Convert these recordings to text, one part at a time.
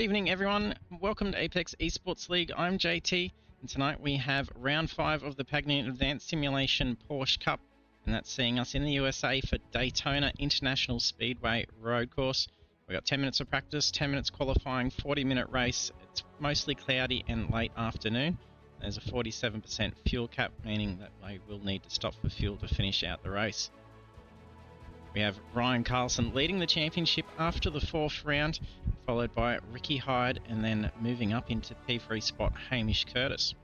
Evening everyone, welcome to Apex Esports League. I'm JT, and tonight we have round 5 of the Pagnian Advanced Simulation Porsche Cup, and that's seeing us in the USA for Daytona International Speedway Road Course. We've got 10 minutes of practice, 10 minutes qualifying, 40-minute race. It's mostly cloudy and late afternoon. There's a 47% fuel cap, meaning that we will need to stop for fuel to finish out the race. We have Ryan Carlson leading the championship after the 4th round, followed by Ricky Hyde, and then moving up into P3 spot Hamish Curtis.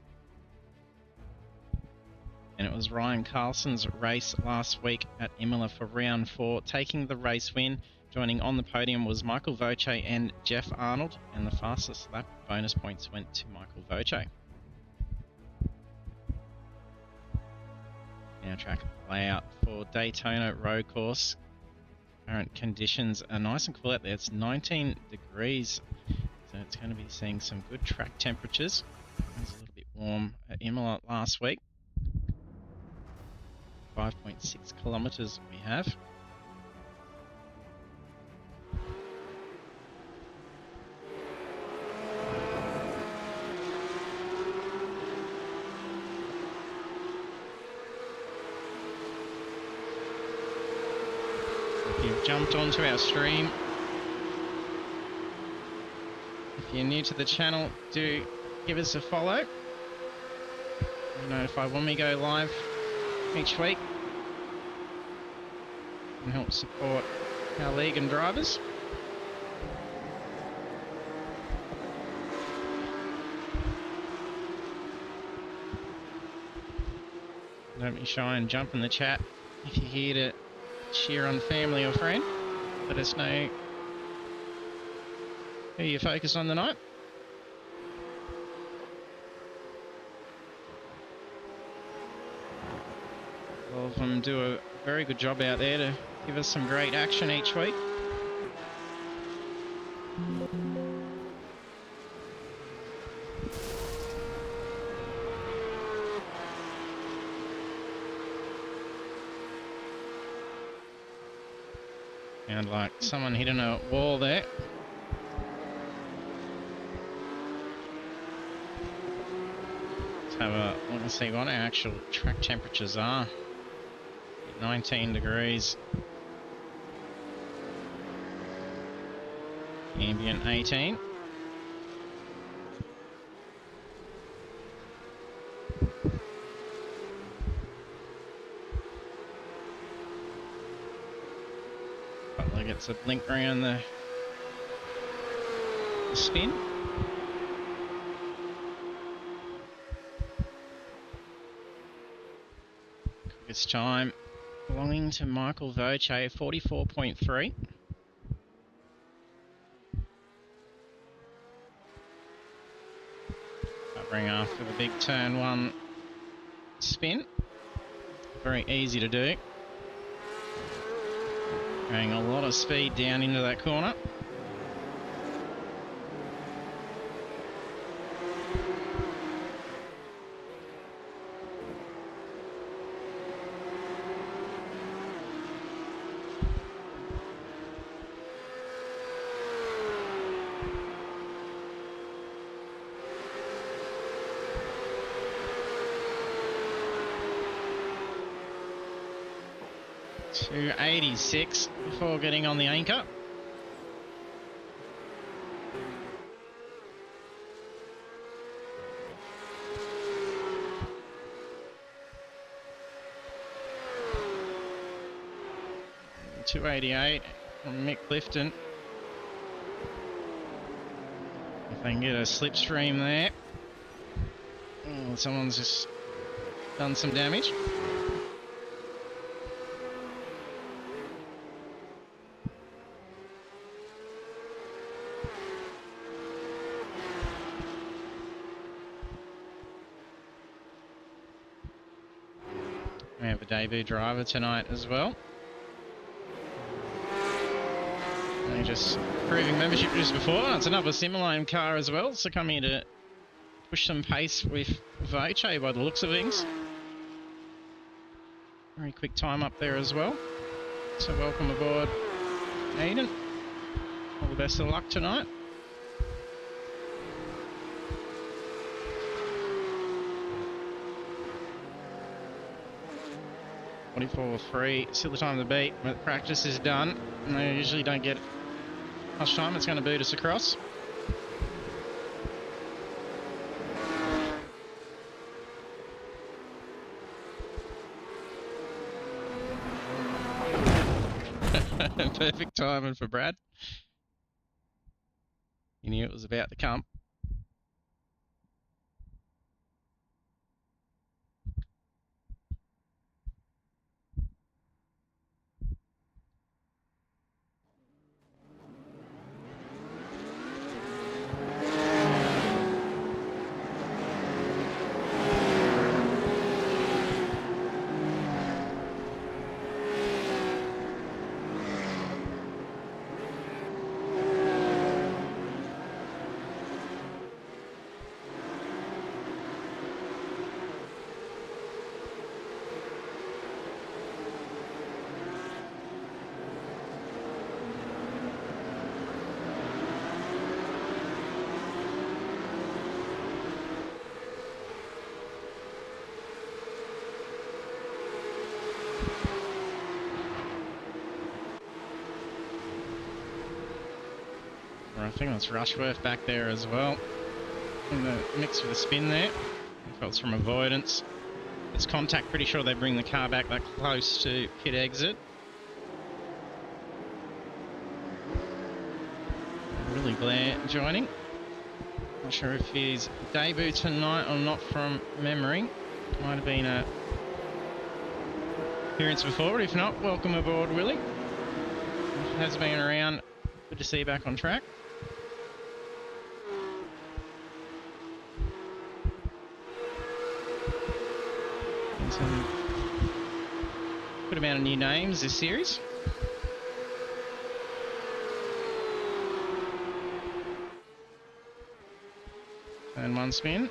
And it was Ryan Carlson's race last week at Imola for round 4, taking the race win. Joining on the podium was Michael Voce and Jeff Arnold, and the fastest lap bonus points went to Michael Voce. Now track layout for Daytona Road Course. Current conditions are nice and cool out there. It's 19 degrees, so it's going to be seeing some good track temperatures. It was a little bit warm at Imola last week. 5.6 kilometers we have. If you've jumped onto our stream, if you're new to the channel, do give us a follow. You'll notify when we go live each week and help support our league and drivers. Don't be shy and jump in the chat if you're here to cheer on family or friend. Let us know who you focus on tonight. All of them do a very good job out there to give us some great action each week. Sound like someone hitting a wall there. Let's have a look and see what our actual track temperatures are. 19 degrees. Ambient 18. Gets a blink around the spin. Quickest time belonging to Michael Voce, 44.3. Covering after the big turn 1 spin. Very easy to do. Going a lot of speed down into that corner. To 86 before getting on the anchor. .288 from Mick Clifton. If they can get a slipstream there. Oh, someone's just done some damage. We have a debut driver tonight as well. They're just proving membership just before. It's another Simulane car as well, so coming to push some pace with Voce by the looks of things. Very quick time up there as well. So welcome aboard, Aiden. All the best of luck tonight. 44.3, still the time to beat, but practice is done, and they usually don't get much time. It's going to boot us across. Perfect timing for Brad. He knew it was about to come. I think that's Rushworth back there as well. In the mix with a spin there. If it was from avoidance. It's contact, pretty sure they bring the car back that close to pit exit. Really Blair joining. Not sure if he's debut tonight or not from memory. Might have been a appearance before, but if not, welcome aboard, Willie. Has been around. Good to see you back on track. Some good amount of new names this series. And one spin,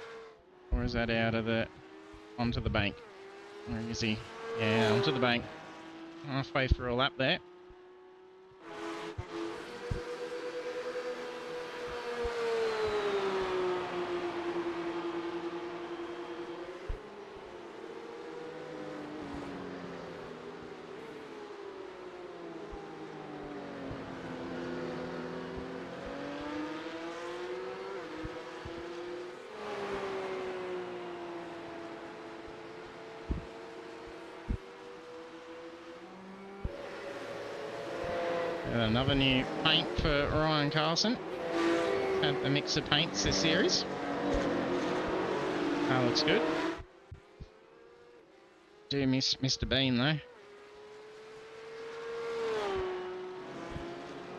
or is that out of the onto the bank? Where is he? Yeah, onto the bank. Halfway through a lap there. Another new paint for Ryan Carlson. Had the mix of paints this series. That looks good. Do miss Mr. Bean though.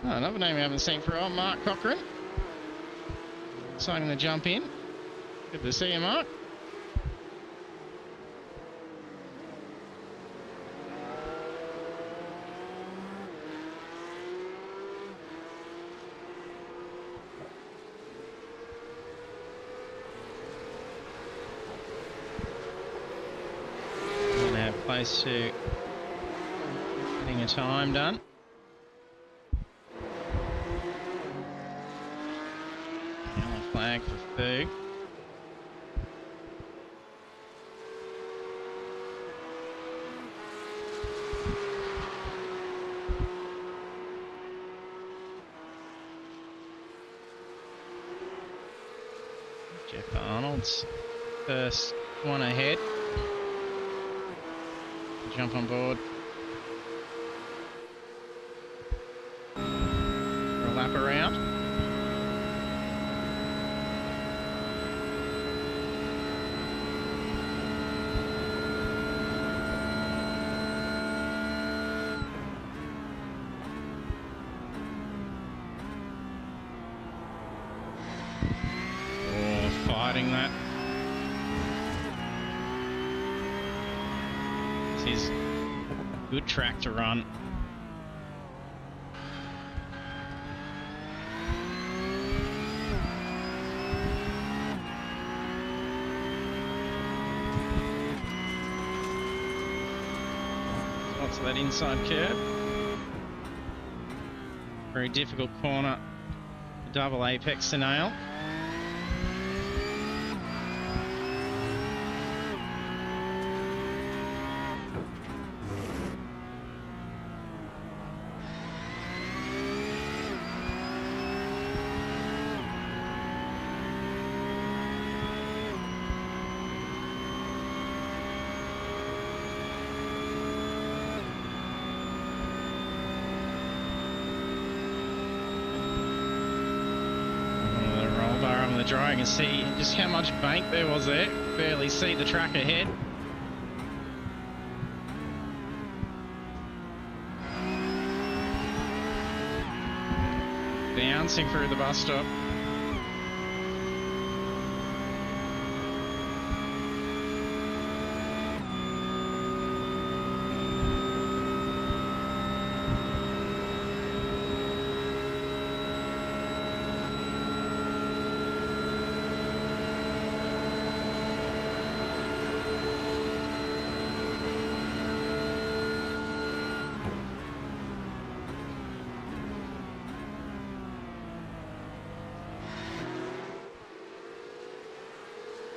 Oh, another name we haven't seen for a while, Mark Cochran. Exciting to jump in. Good to see you, Mark. Close to getting a time done. Yellow flag for Ferg. Jeff Arnold's first one ahead. Jump on board. For a lap around. Oh, fighting that. This is a good track to run. Lots of that inside curve. Very difficult corner. The double apex to nail. dry, you can see just how much bank there was there. Barely see the track ahead. Bouncing through the bus stop.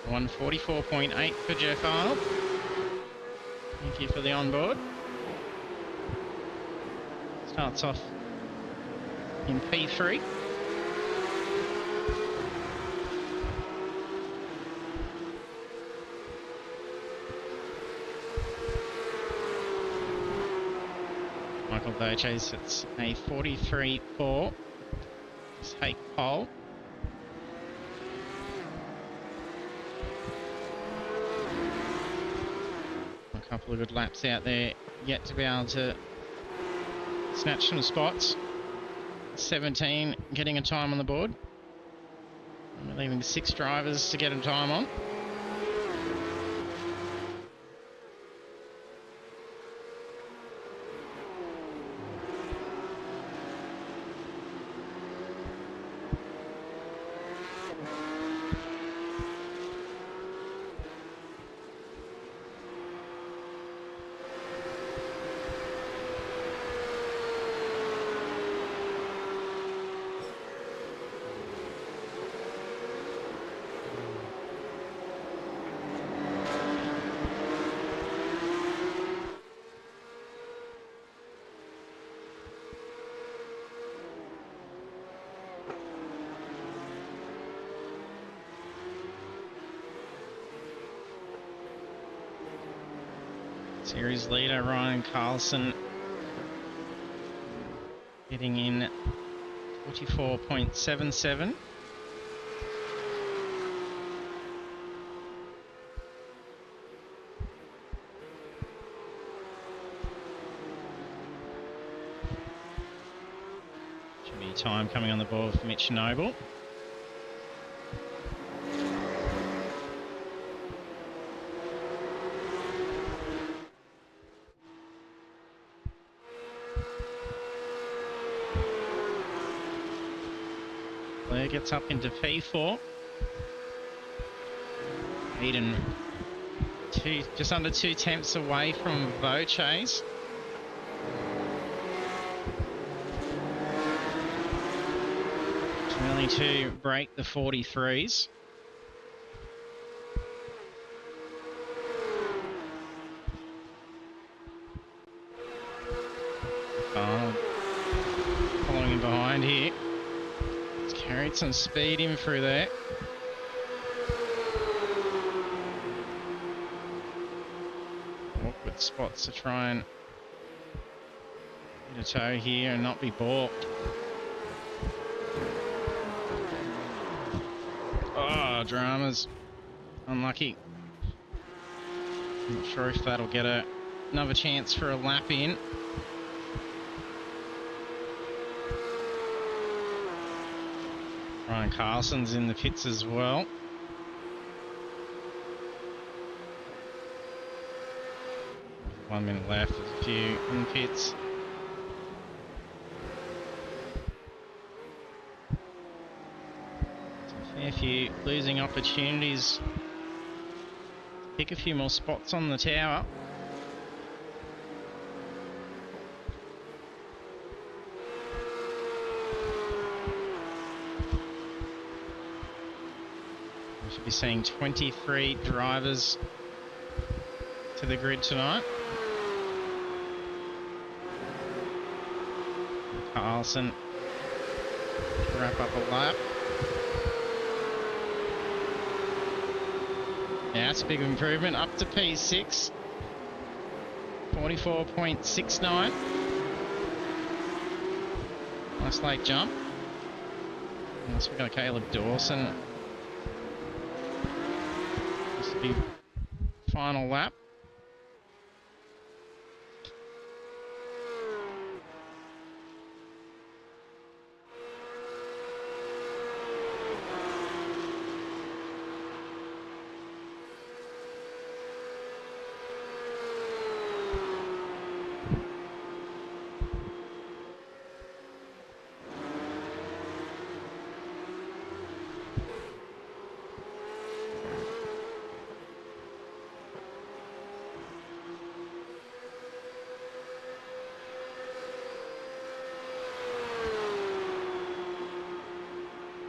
One 44.8 for Jeff Arnold. Thank you for the onboard. Starts off in P3. Michael Doche sits a 43.4. Take pole. A couple of good laps out there, yet to be able to snatch some spots. 17 getting a time on the board. And we're leaving 6 drivers to get a time on. Series leader Ryan Carlson getting in 44.77. Should be time coming on the board for Mitch Noble. Blair gets up into P4. Eden just under 2 tenths away from Vochase. Really to break the 43s. Following him behind here. Carried some speed in through there. Awkward spots to try and get a toe here and not be balked. Oh, dramas. Unlucky. Not sure if that'll get another chance for a lap in. Ryan Carlson's in the pits as well. One minute left, there's a few in the pits. So a fair few losing opportunities. Pick a few more spots on the tower. Should be seeing 23 drivers to the grid tonight. Carlson to wrap up a lap. Yeah, that's a big improvement, up to P6. 44.69. Nice late jump. Unless we've got Caleb Dawson The final lap.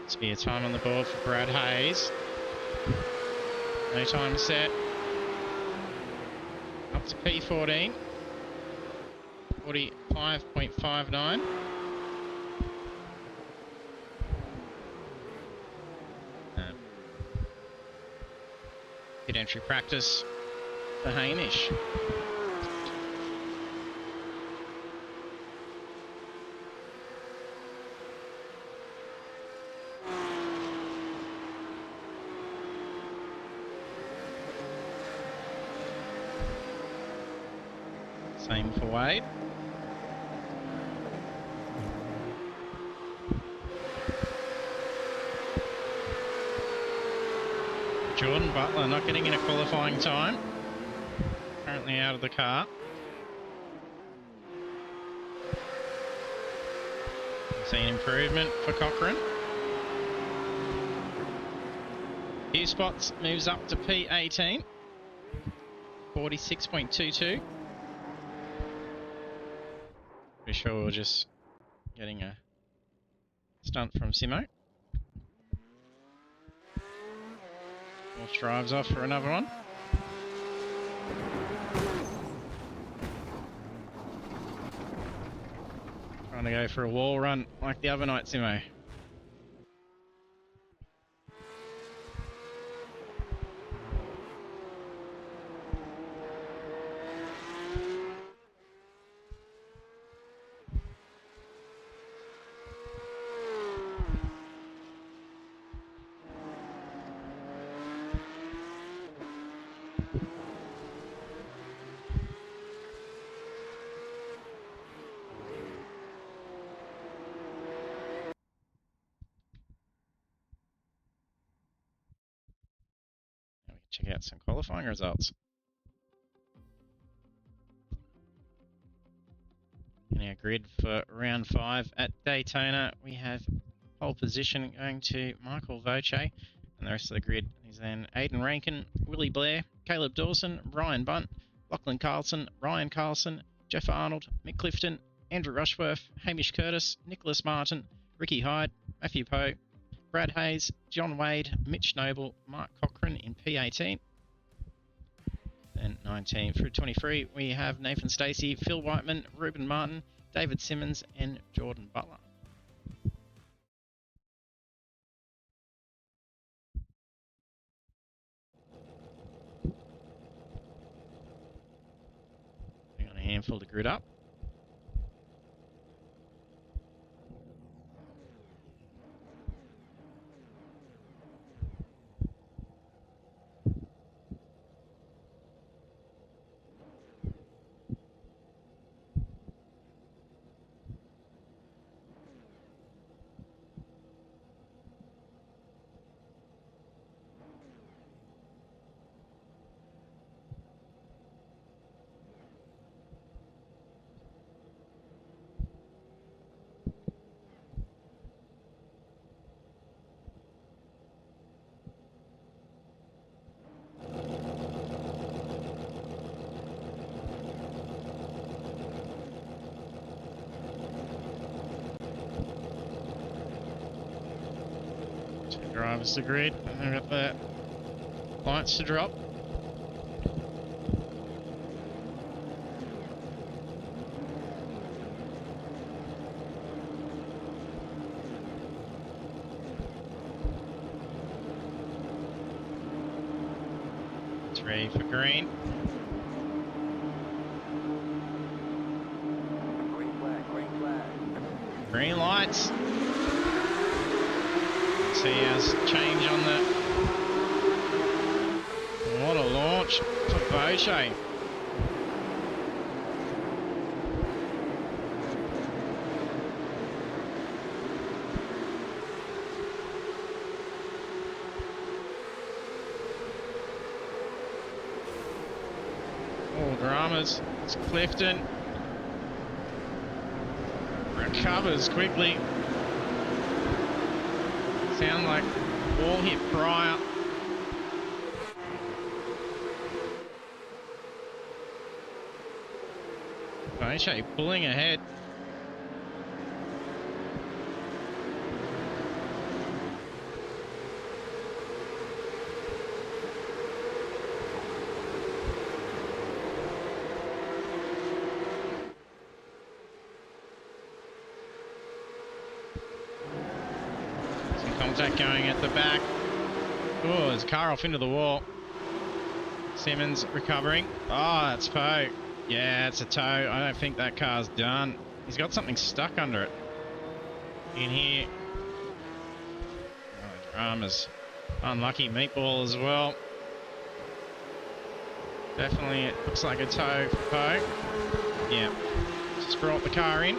Spare time on the board for Brad Hayes. No time set. Up to P14. 45.59. Good entry practice for Hamish. Same for Wade. Jordan Butler not getting in a qualifying time. Currently out of the car. Seen improvement for Cochrane. Few spots moves up to P18. 46.22. Pretty sure we're just getting a stunt from Simo. Walsh drives off for another one. Trying to go for a wall run like the other night, Simo. Check out some qualifying results. In our grid for round 5 at Daytona, we have pole position going to Michael Voce, and the rest of the grid is then Aidan Rankin, Willie Blair, Caleb Dawson, Ryan Bunt, Lachlan Carlson, Ryan Carlson, Jeff Arnold, Mick Clifton, Andrew Rushworth, Hamish Curtis, Nicholas Martin, Ricky Hyde, Matthew Poe, Brad Hayes, John Wade, Mitch Noble, Mark Cochrane in P18. Then 19 through 23, we have Nathan Stacey, Phil Whiteman, Ruben Martin, David Simmons, and Jordan Butler. Putting on a handful to grid up. Drivers to grid, and they've got the lights to drop. Three for green. Green flag, green flag. Green lights. See us change on the Indulge for Boche. All dramas. It's Clifton. Recovers quickly. Sound like wall hit prior. Boche pulling ahead. Contact going at the back. Oh, there's a car off into the wall. Simmons recovering. Oh, that's Poe. Yeah, it's a tow. I don't think that car's done. He's got something stuck under it. In here. Oh, dramas. Unlucky meatball as well. Definitely it looks like a tow for Poe. Yeah. Just brought the car in.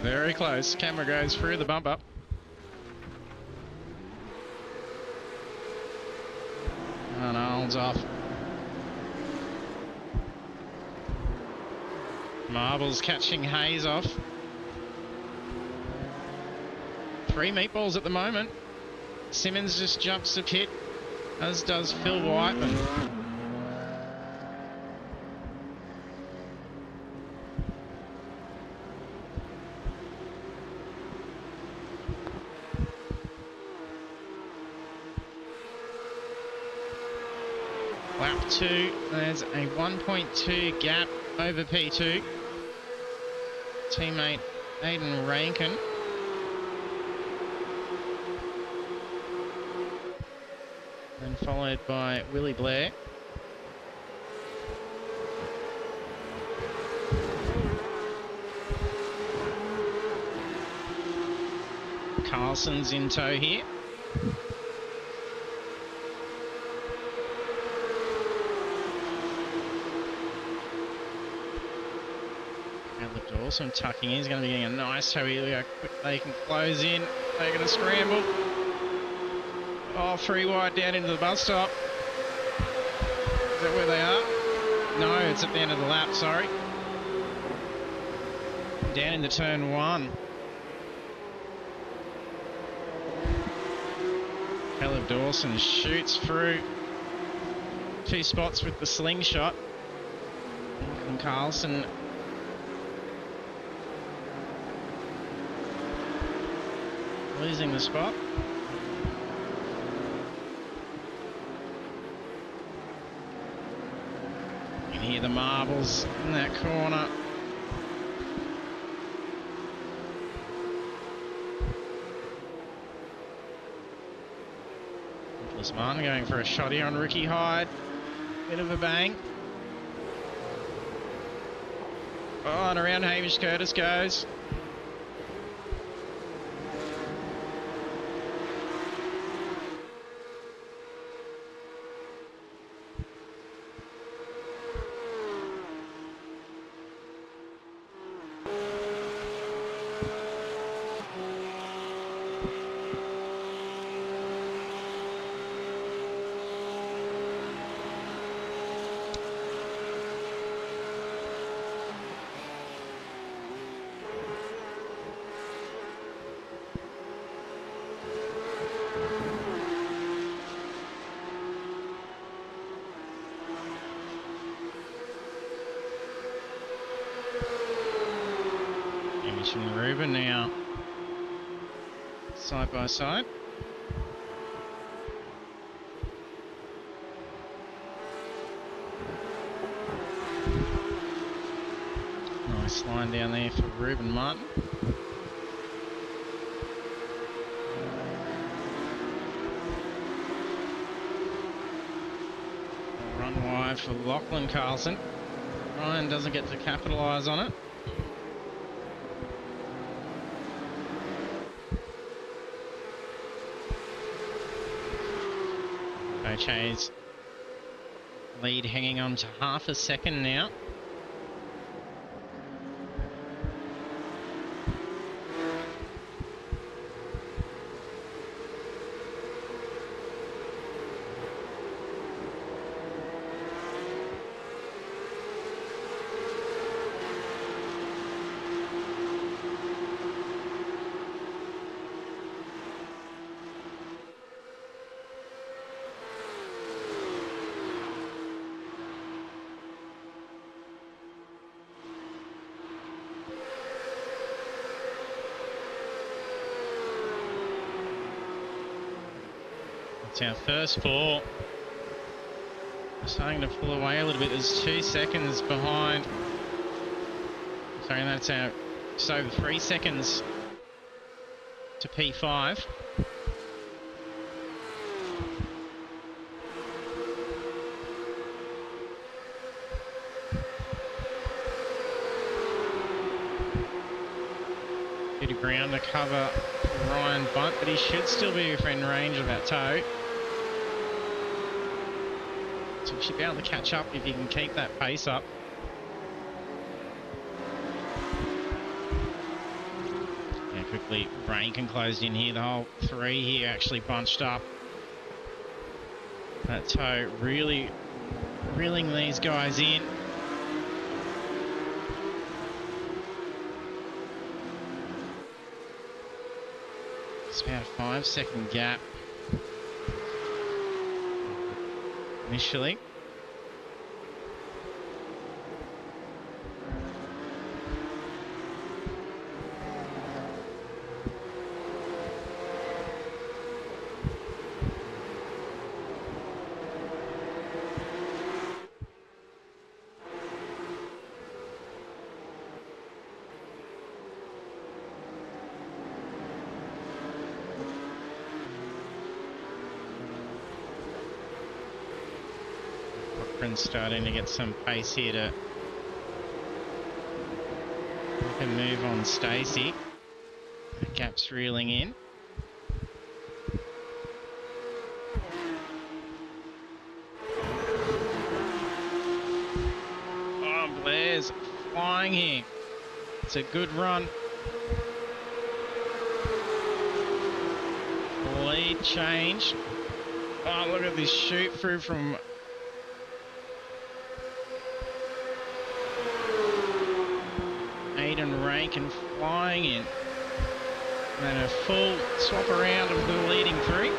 Very close. Camera goes through the bumper. And Arnold's off. Marbles catching Hayes off. 3 meatballs at the moment. Simmons just jumps the pit, as does Phil Whiteman. Lap 2, there's a 1.2 gap over P2. Teammate Aidan Rankin. And followed by Willie Blair. Carlson's in tow here. Dawson tucking in. He's going to be getting a nice tow here. Look how quick they can close in. They're going to scramble. Oh, 3 wide down into the bus stop. Is that where they are? No, it's at the end of the lap, sorry. Down into turn 1. Caleb Dawson shoots through 2 spots with the slingshot. And Carlson losing the spot. You can hear the marbles in that corner. Nicholas Martin going for a shot here on Ricky Hyde. Bit of a bang. Oh, and around Hamish Curtis goes. Josh and Ruben now side by side. Nice line down there for Ruben Martin. Run wide for Lachlan Carlson. Ryan doesn't get to capitalise on it. Coach Hayes lead hanging on to half a second now. It's our first four. We're starting to pull away a little bit. There's 2 seconds behind. Sorry, that's our just over 3 seconds to P5. Bit of ground to cover for Ryan Bunt, but he should still be within range of that toe. So he should be able to catch up if he can keep that pace up. Yeah, quickly, Rankin closed in here. The whole three here actually bunched up. That toe really reeling these guys in. It's about a 5 second gap initially. Starting to get some pace here to make a move on Stacey. The gap's reeling in. Oh, Blair's flying here. It's a good run. Lead change. Oh, look at this shoot through from Rankin flying in, and then a full swap around of the leading three.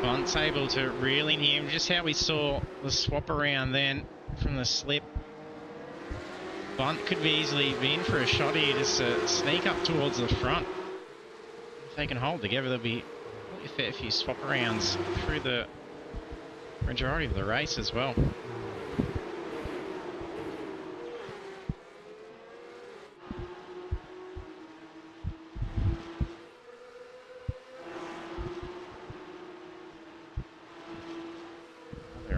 Bunt's able to reel in here, just how we saw the swap around then from the slip. Bunt could be easily be in for a shot here, just to sneak up towards the front. If they can hold together, there'll be a fair few swap arounds through the majority of the race as well.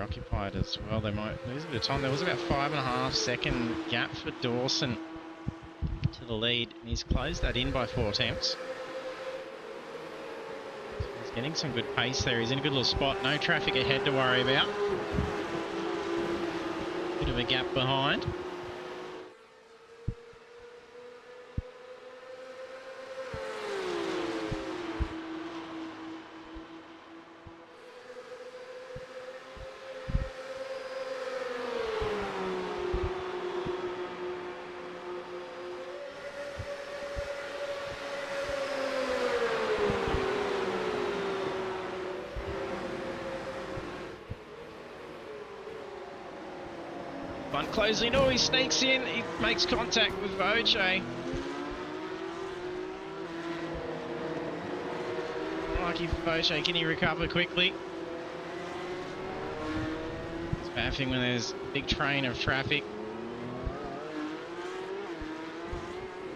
Occupied as well. They might lose a bit of time. There was about 5.5 second gap for Dawson to the lead, and he's closed that in by 4 attempts. So he's getting some good pace there. He's in a good little spot. No traffic ahead to worry about. Bit of a gap behind. One closing. Oh, he sneaks in. He makes contact with Voce. Lucky for Voce. Can he recover quickly? It's a bad thing when there's a big train of traffic.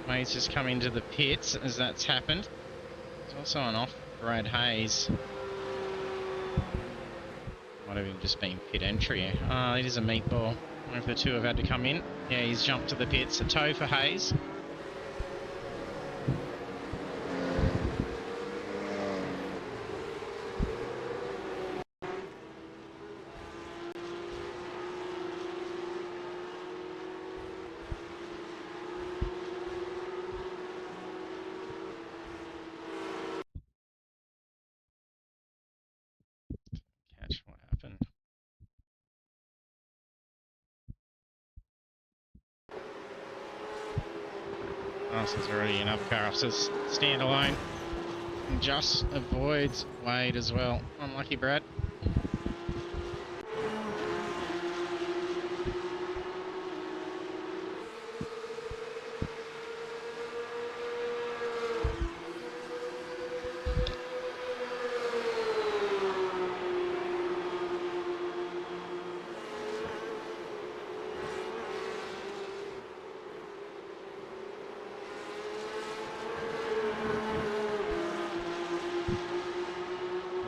Wade's just come into the pits as that's happened. There's also an off-road haze. Might have even just been pit entry. It is a meatball. I wonder if the two have had to come in. Yeah, he's jumped to the pits. A tow for Hayes. Catch what happened. Oh, so there's already another car off, so it's standalone. And just avoids Wade as well. Unlucky Brad.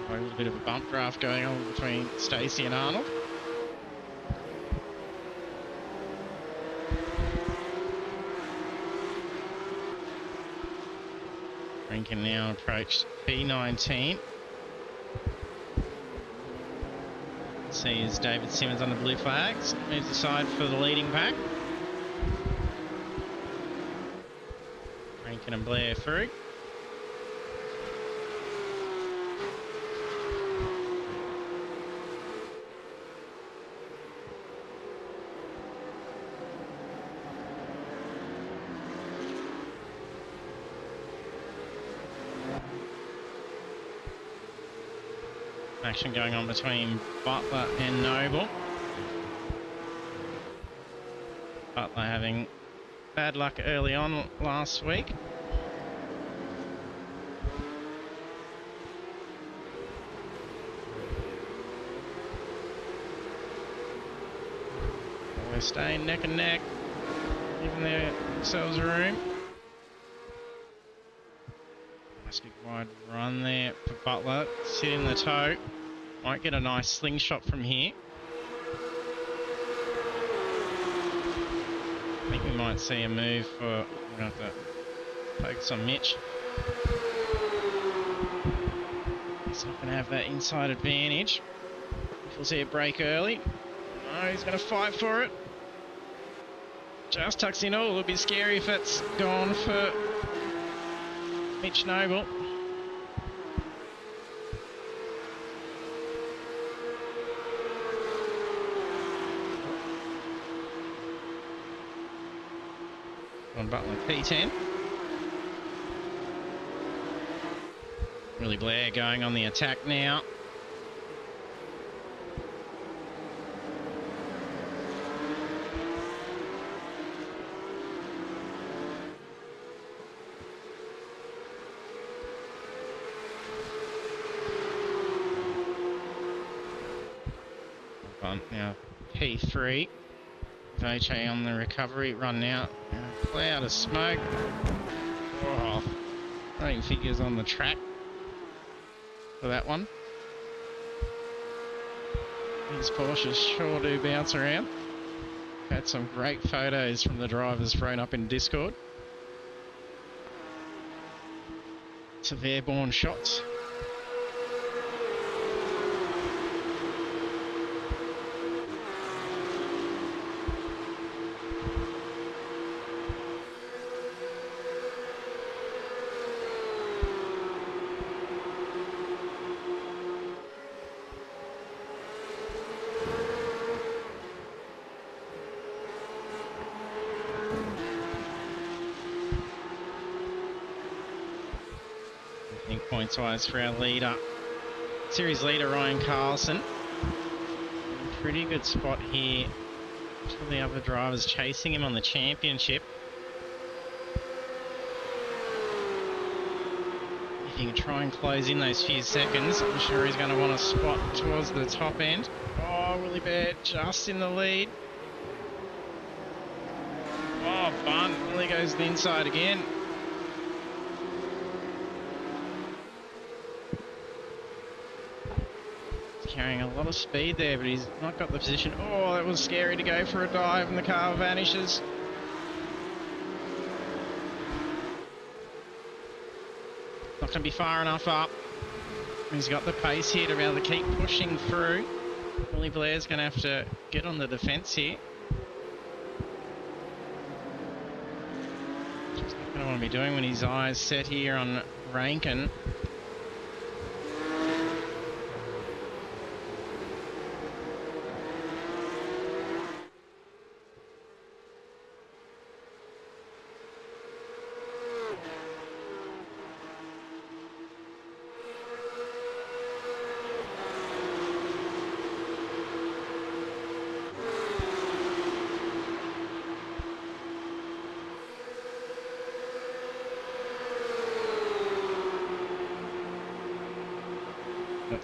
A little bit of a bump draft going on between Stacey and Arnold. Green can now approach P19. See as David Simmons on the blue flags. Moves aside for the leading pack. Rankin and Blair through. Action going on between Butler and Noble. Butler having bad luck early on last week. We're staying neck and neck, giving themselves room. Nice big wide run there for Butler. Sit in the toe. Might get a nice slingshot from here. I think we might see a move for... We're going to have to focus on Mitch. He's not going to have that inside advantage. If we'll see a break early. No, he's going to fight for it. Just tucks in. Oh, it'll be scary if it's gone for Mitch Noble. On Butler P10. Willie Blair going on the attack now. Now P3. Voce on the recovery run now. Cloud of smoke. Oh, running figures on the track for that one. These Porsches sure do bounce around. Had some great photos from the drivers thrown up in Discord. Some airborne shots. Points-wise for our leader, series leader Ryan Carlson. Pretty good spot here To the other drivers chasing him on the championship. If he can try and close in those few seconds, I'm sure he's going to want to spot towards the top end. Oh, Willie Bear just in the lead. Oh, bunt. Willie goes to the inside again. He's carrying a lot of speed there, but he's not got the position. Oh, that was scary to go for a dive, and the car vanishes. Not going to be far enough up. He's got the pace here to be able to keep pushing through. Willie Blair's going to have to get on the defence here. He's not going to want to be doing when his eyes set here on Rankin.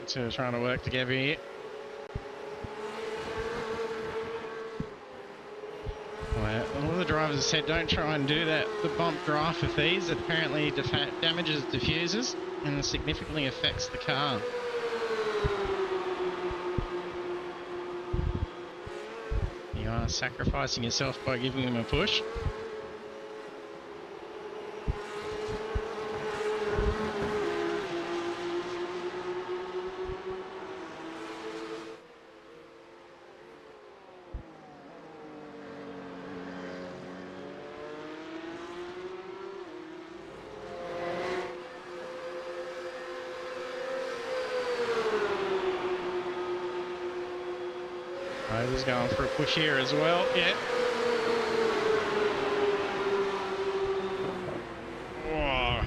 Two trying to work together here. Well, a lot of the drivers have said don't try and do that. The bump draft with these apparently damages diffusers and significantly affects the car. You are sacrificing yourself by giving them a push. Rover's going for a push here as well, yeah. Oh,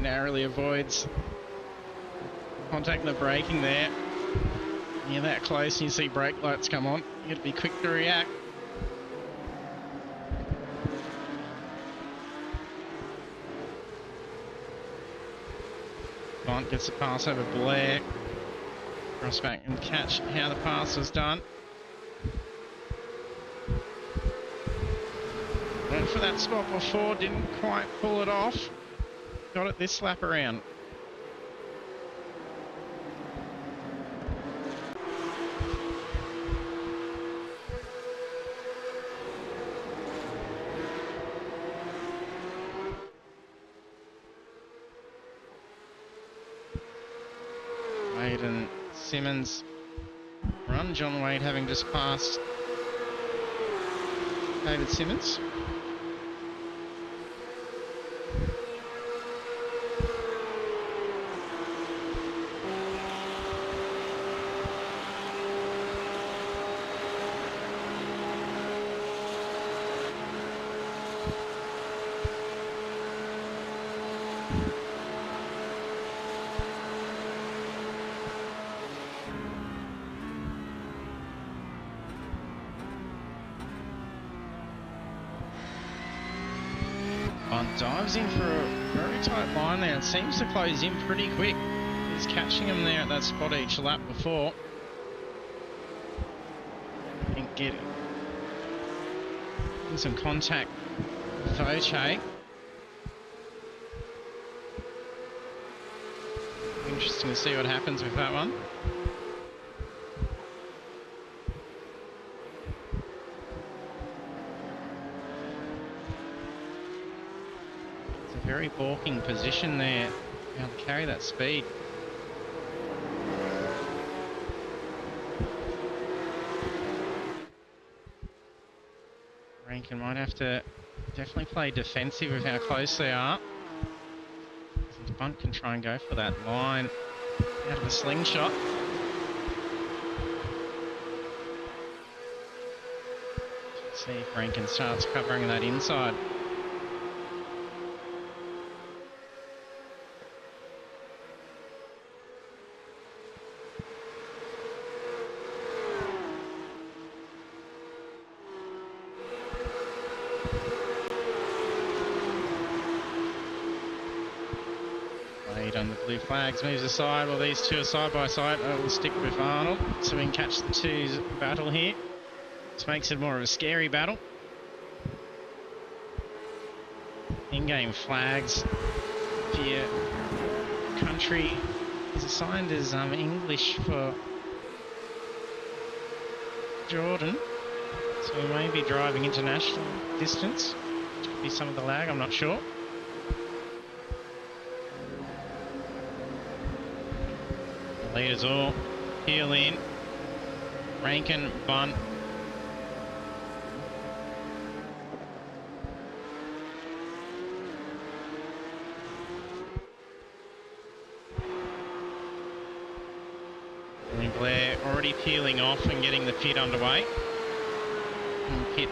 narrowly avoids contacting the braking there. You're that close and you see brake lights come on, you got to be quick to react. Bont gets the pass over Blair. Cross back and catch how the pass was done. Went for that spot before, didn't quite pull it off. Got it this lap around. Wade and Simmons run. John Wade having just passed David Simmons. Dives in for a very tight line there. It seems to close in pretty quick. He's catching him there at that spot each lap before. And getting some contact with Oche. Interesting to see what happens with that one. Very balking position there, how to carry that speed. Rankin might have to definitely play defensive with how close they are. Bunt can try and go for that line out of a slingshot. Let's see if Rankin starts covering that inside. Blue flags moves aside while these two are side by side. I will stick with Arnold so we can catch the twos battle here. This makes it more of a scary battle. In-game flags. If your country is assigned as English for Jordan, so we may be driving international distance. Which could be some of the lag, I'm not sure. The leaders all peel in. Rankin, Bunt. And Blair already peeling off and getting the pit underway. And pit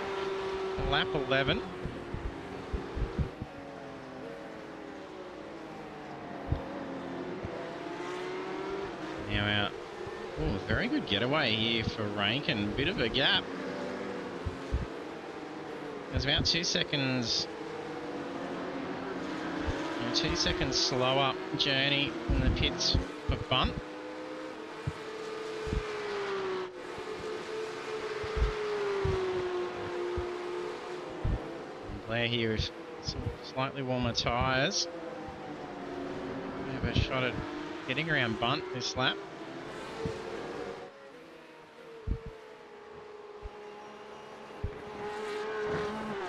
lap 11. Now out. Oh, very good getaway here for Rankin. Bit of a gap. There's about 2 seconds. 2 seconds slower journey in the pits for Bunt. Blair here with some slightly warmer tyres. Have a shot at getting around Bunt this lap.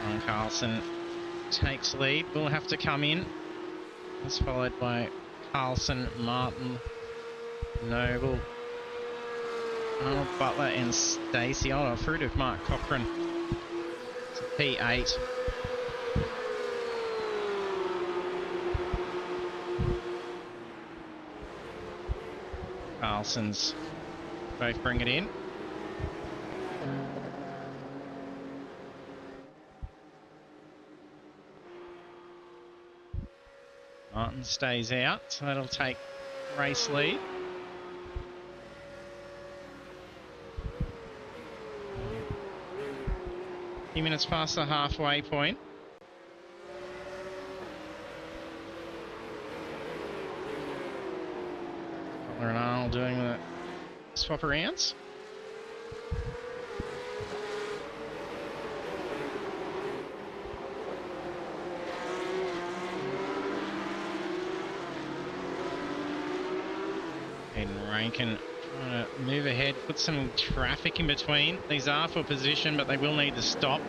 And Carlson takes lead. Will have to come in. That's followed by Carlson, Martin, Noble, Arnold, Butler and Stacey. Oh, fruit of Mark Cochran. It's a P8. Carlson's both bring it in. Martin stays out, so that'll take race lead. A few minutes past the halfway point. Butler and Arnold doing the swap arounds. Hayden Rankin trying to move ahead, put some traffic in between. These are for position, but they will need to stop.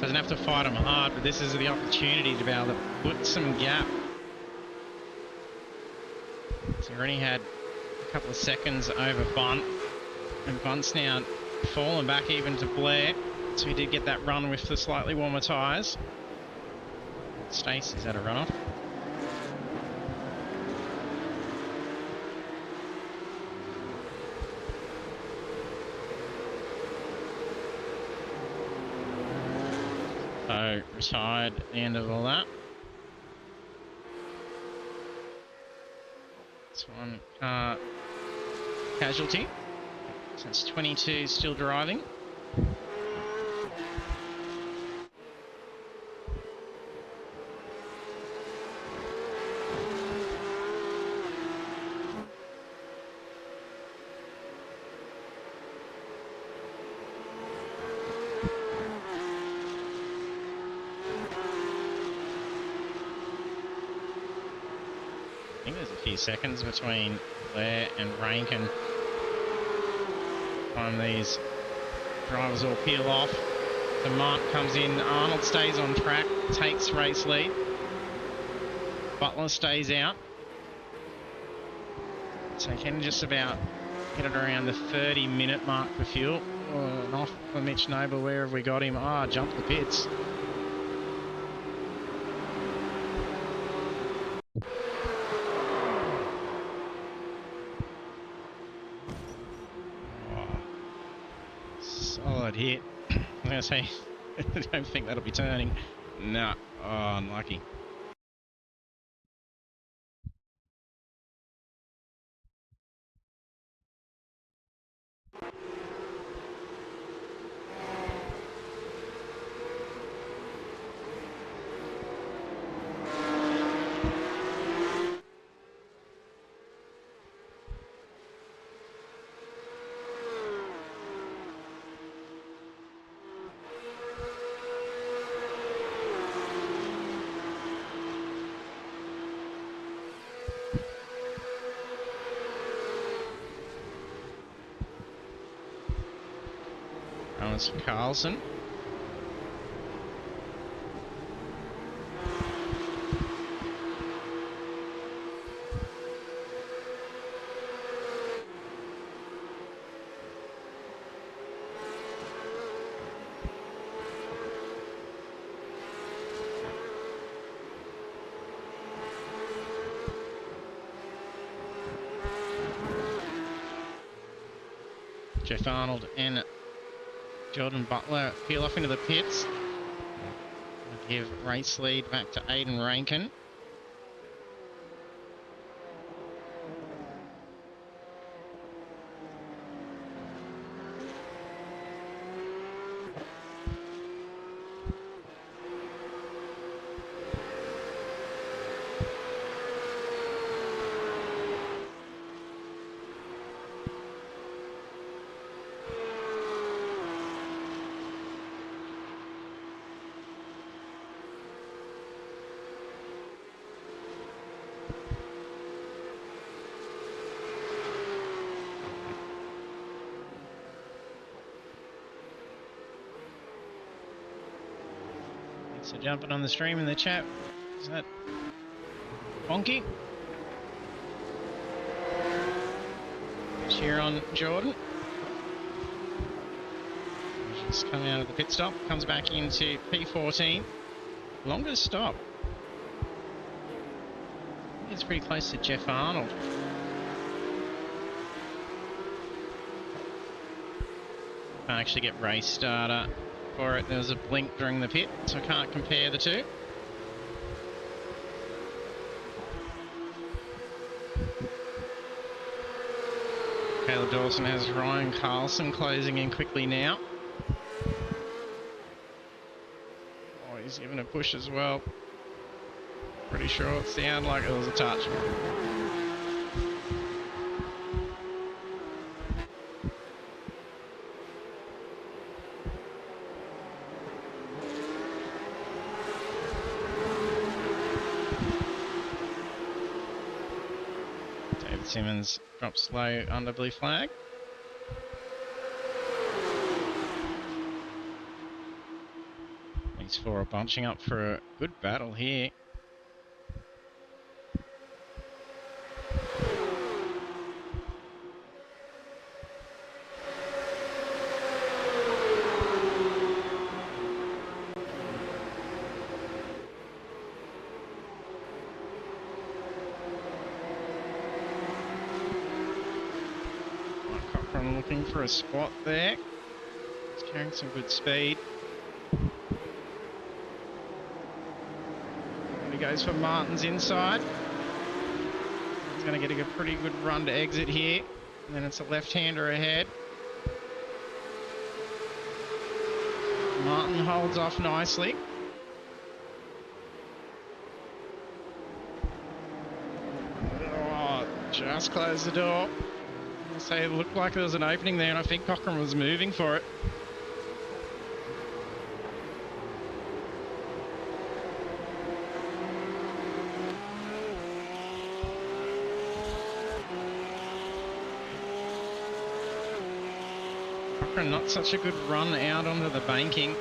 Doesn't have to fight them hard, but this is the opportunity to be able to put some gap. So already had a couple of seconds over Bunt, and Bunt's now fallen back even to Blair. So he did get that run with the slightly warmer tyres. Stacey's had a runoff. So retired at the end of all that. It's one car casualty. So it's 22 still driving. I think there's a few seconds between Blair and Rankin. Time these drivers all peel off. The Mark comes in. Arnold stays on track, takes race lead. Butler stays out. So he can just about get it around the 30-minute mark for fuel. Oh, and off for Mitch Noble. Where have we got him? Ah, jump the pits. Solid hit. I'm going to say, I don't think that'll be turning. No. Oh, unlucky. Thomas Carlson. Jeff Arnold and Jordan Butler peel off into the pits. Give race lead back to Aiden Rankin. So jumping on the stream in the chat. Is that Bonky? Cheer on Jordan. Just coming out of the pit stop. Comes back into P14. Longest stop. It's pretty close to Jeff Arnold. Can't actually get race starter for it. There was a blink during the pit, so I can't compare the two. Caleb Dawson has Ryan Carlson closing in quickly now. Oh, he's giving a push as well. Pretty sure it sounded like it was a touch. Simmons drops low under blue flag. These four are bunching up for a good battle here. Looking for a spot there. He's carrying some good speed. And he goes for Martin's inside. He's going to get a pretty good run to exit here. And then it's a left-hander ahead. Martin holds off nicely. Oh, just closed the door. So it looked like there was an opening there, and I think Cochrane was moving for it. Cochrane not such a good run out onto the banking.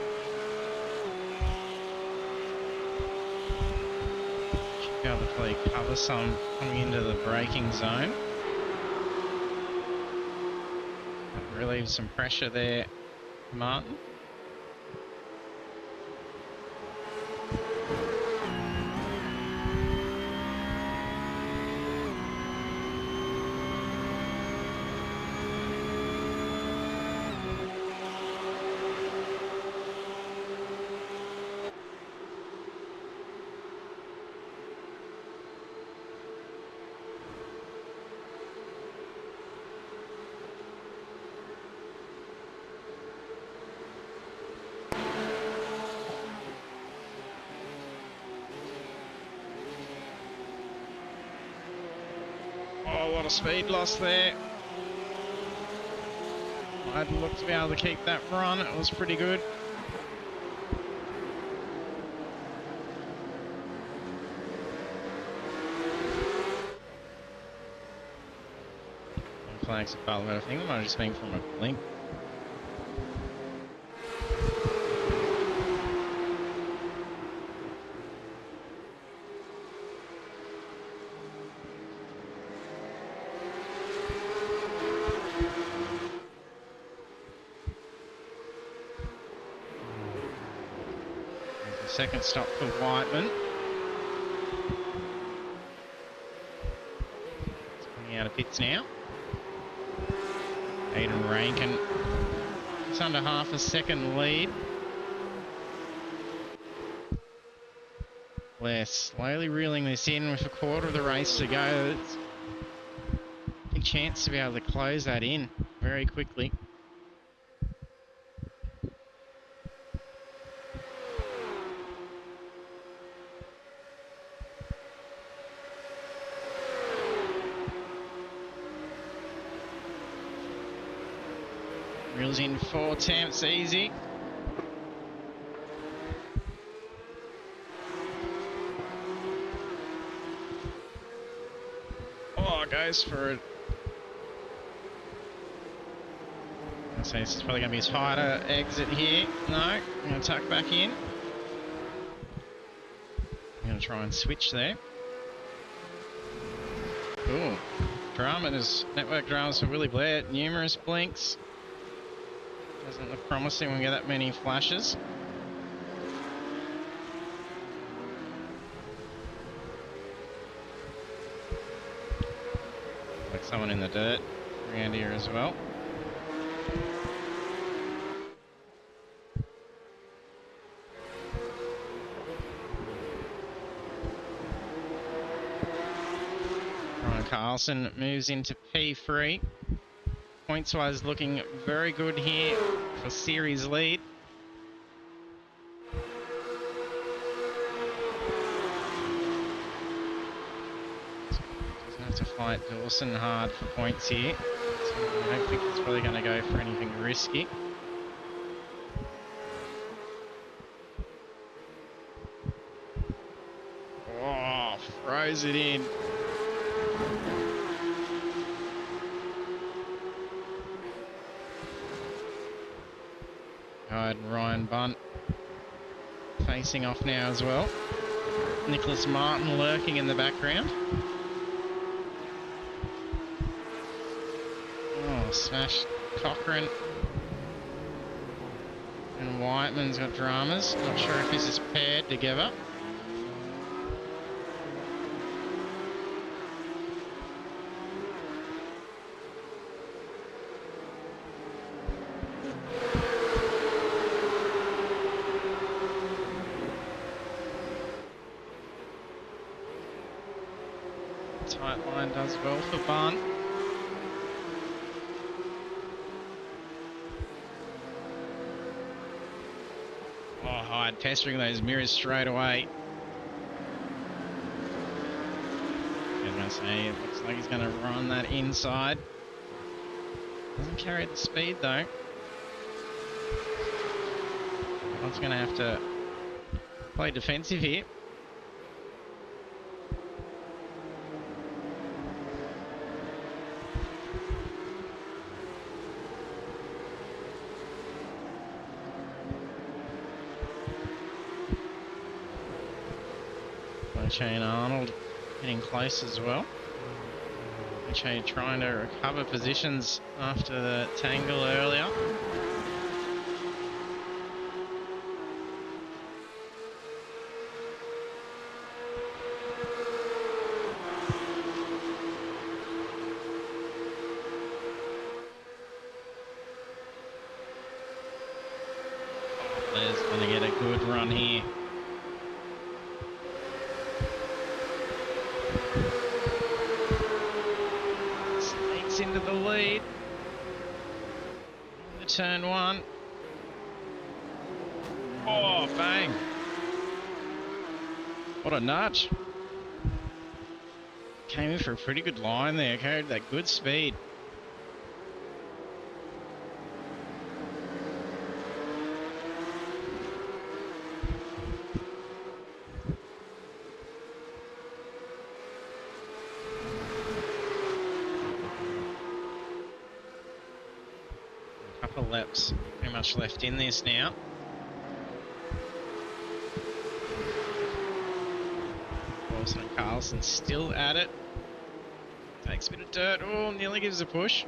Should be able to play cover some coming into the braking zone. Relieve some pressure there, Martin. Oh, what a speed loss there. I'd look to be able to keep that run. It was pretty good. Flags above, but I think it might have just been from a blink. second stop for Whiteman. He's coming out of pits now. Aiden Rankin, it's under half a second lead. We're slowly reeling this in with a quarter of the race to go. It's a big chance to be able to close that in very quickly. Reels in 4 attempts, easy. Oh, goes for it. I'd say this is probably going to be a tighter exit here. No, I'm going to tuck back in. I'm going to try and switch there. Ooh, dramas, network dramas for Willie Blair. Numerous blinks. Doesn't look promising when we get that many flashes. Like someone in the dirt around here as well. Ryan Carlson moves into P3. Points-wise looking very good here for series lead. Doesn't have to fight Dawson hard for points here. So I don't think it's probably going to go for anything risky. Oh, throws it in. And Ryan Bunt facing off now as well. Nicholas Martin lurking in the background. Oh, smashed Cochrane. And Whiteman's got dramas. Not sure if this is paired together. Tight line does well for Bunt. Oh, Hyde pestering those mirrors straight away. I was going to say, it looks like he's going to run that inside. Doesn't carry the speed though. Bunt's going to have to play defensive here. Shane Arnold getting close as well. Shane trying to recover positions after the tangle earlier. Blair's going to get a good run here. Into the lead. The turn one. Oh, bang. What a nudge. Came in for a pretty good line there. Carried that good speed. Laps pretty much left in this now. Wilson and Carlson still at it. Takes a bit of dirt. Oh, nearly gives a push.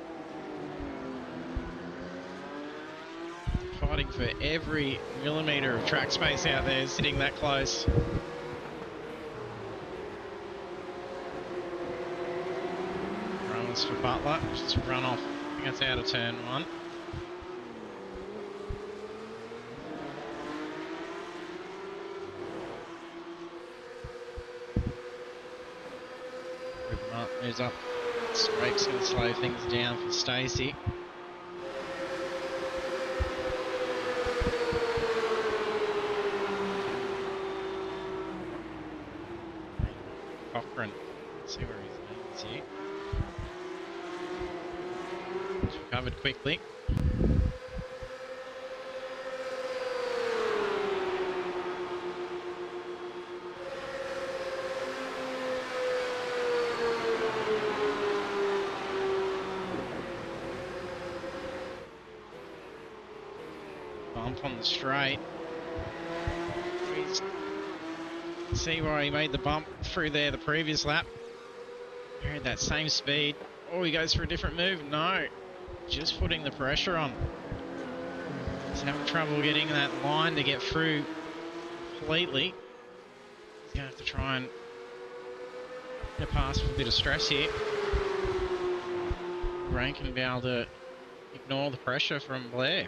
fighting for every millimetre of track space out there, sitting that close. Runs for Butler, just run off. I think that's out of turn 1. Moves up. Scrape's going to slow things down for Stacey. Cochran. Let's see where his name is here. He's recovered quickly. Bump on the straight. See why he made the bump through there the previous lap. Had that same speed. Oh, he goes for a different move. No, just putting the pressure on. He's having trouble getting that line to get through completely. He's going to have to try and get past with a bit of stress here. Rankin will be able to ignore the pressure from Blair.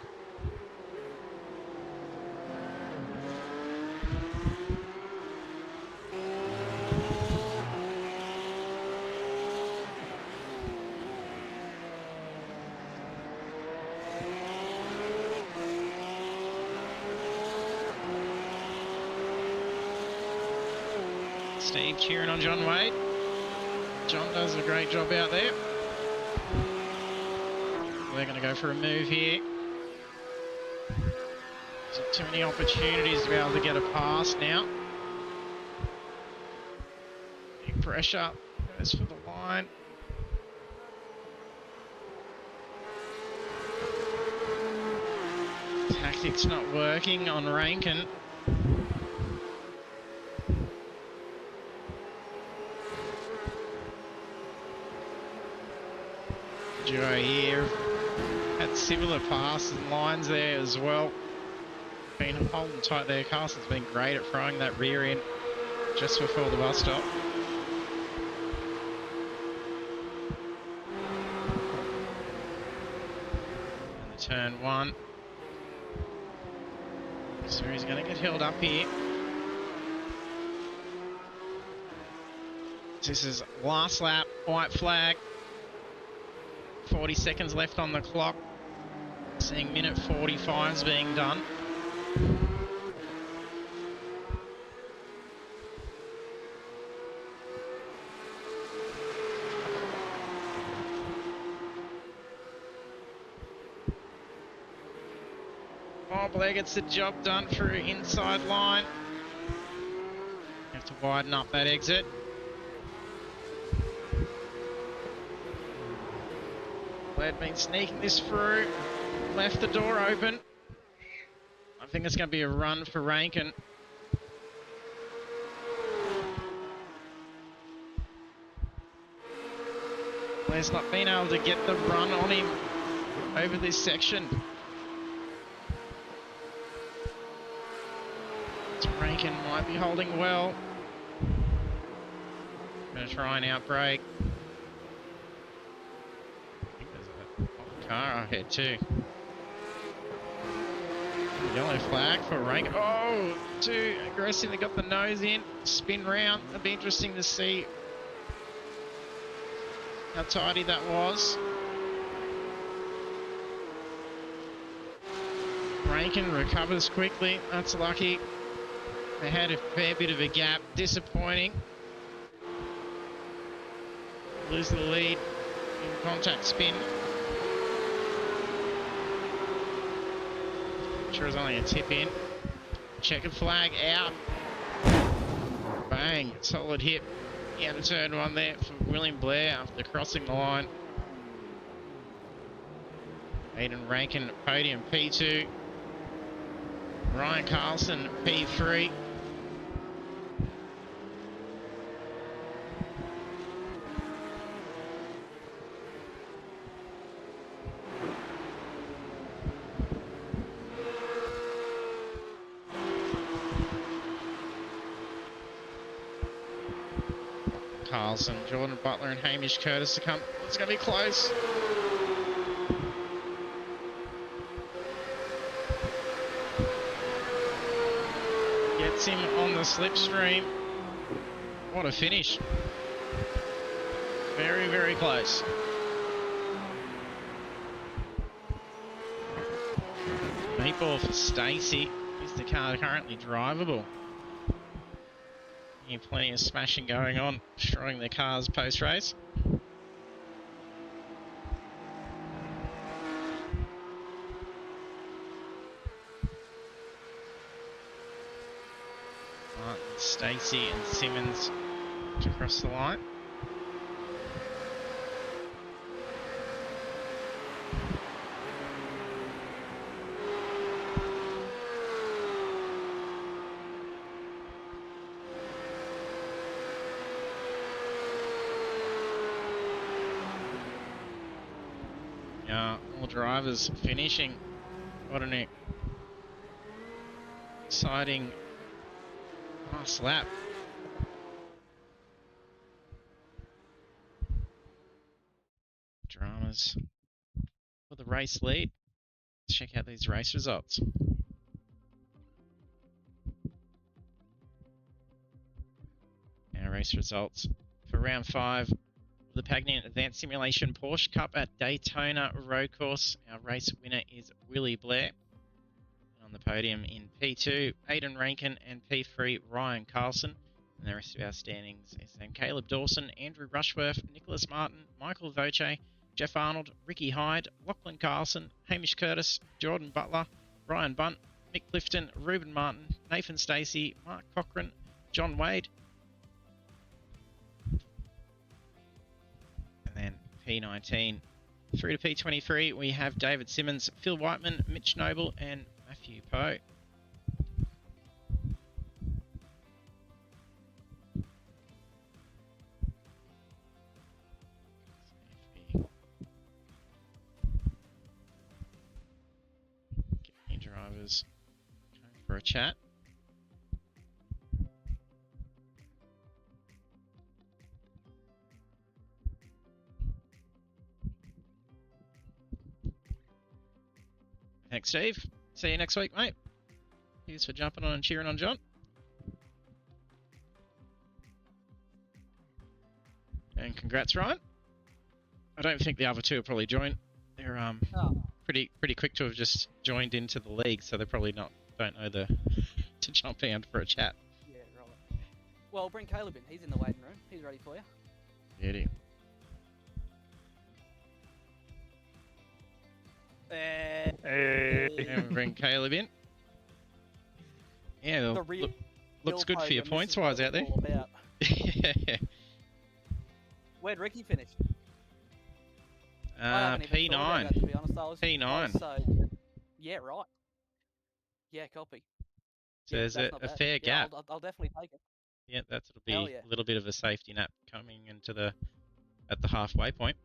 Steve cheering on John Wade. John does a great job out there. They're going to go for a move here. There's too many opportunities to be able to get a pass now. Big pressure. Goes for the line. Tactics not working on Rankin. Duo here had similar passes and lines there as well. Been holding tight there. Carson's been great at throwing that rear in just before the bus stop. And the turn 1. So he's going to get held up here. This is last lap, white flag. 40 seconds left on the clock. Seeing minute 45s being done. Oh, Blair gets the job done through inside line. Have to widen up that exit. Blair been sneaking this through. Left the door open. I think it's going to be a run for Rankin. Blair's not been able to get the run on him over this section. Rankin might be holding well. Going to try and outbrake. I think there's a car ahead too. Yellow flag for Rankin. Oh, too aggressive. They got the nose in. Spin round. It'll be interesting to see how tidy that was. Rankin recovers quickly. That's lucky. They had a fair bit of a gap. Disappointing. Lose the lead in contact spin. Sure it's only a tip in. Checkered flag out. Bang. Solid hit. He had a turn 1 there for William Blair after crossing the line. Aiden Rankin at podium P2. Ryan Carlson P3. Carlson, Jordan Butler and Hamish Curtis to come. It's going to be close. Gets him on the slipstream. What a finish. Very, very close. Meatball for Stacey. Is the car currently drivable? Yeah, plenty of smashing going on, destroying their cars post-race. Martin, Stacey and Simmons to cross the line. All drivers finishing. What an exciting last lap. Dramas for the race lead. Let's check out these race results. Our race results for round 5. The Pagnian Advanced Simulation Porsche Cup at Daytona Road Course. Our race winner is Willie Blair. And on the podium in P2, Aidan Rankin, and P3, Ryan Carlson. And the rest of our standings is then Caleb Dawson, Andrew Rushworth, Nicholas Martin, Michael Voce, Jeff Arnold, Ricky Hyde, Lachlan Carlson, Hamish Curtis, Jordan Butler, Ryan Bunt, Mick Clifton, Ruben Martin, Nathan Stacey, Mark Cochran, John Wade. And then P19 through to P23, we have David Simmons, Phil Whiteman, Mitch Noble, and Matthew Poe. Get any drivers going for a chat. Thanks, Steve. See you next week, mate. Thanks for jumping on and cheering on John. And congrats, Ryan. I don't think the other two will probably join. They're pretty quick to have just joined into the league, so they probably don't know to jump in for a chat. Yeah, right. Well, bring Caleb in. He's in the waiting room. He's ready for you. Beauty. Hey. And bring Caleb in. Yeah, looks good for your points wise out there. Yeah. Where'd Ricky finish? P9. To be honest, P9. So, yeah, right. Yeah, copy. So there's a fair yeah, gap. I'll definitely take it. Yeah, that'll be a little bit of a safety net coming into at the halfway point.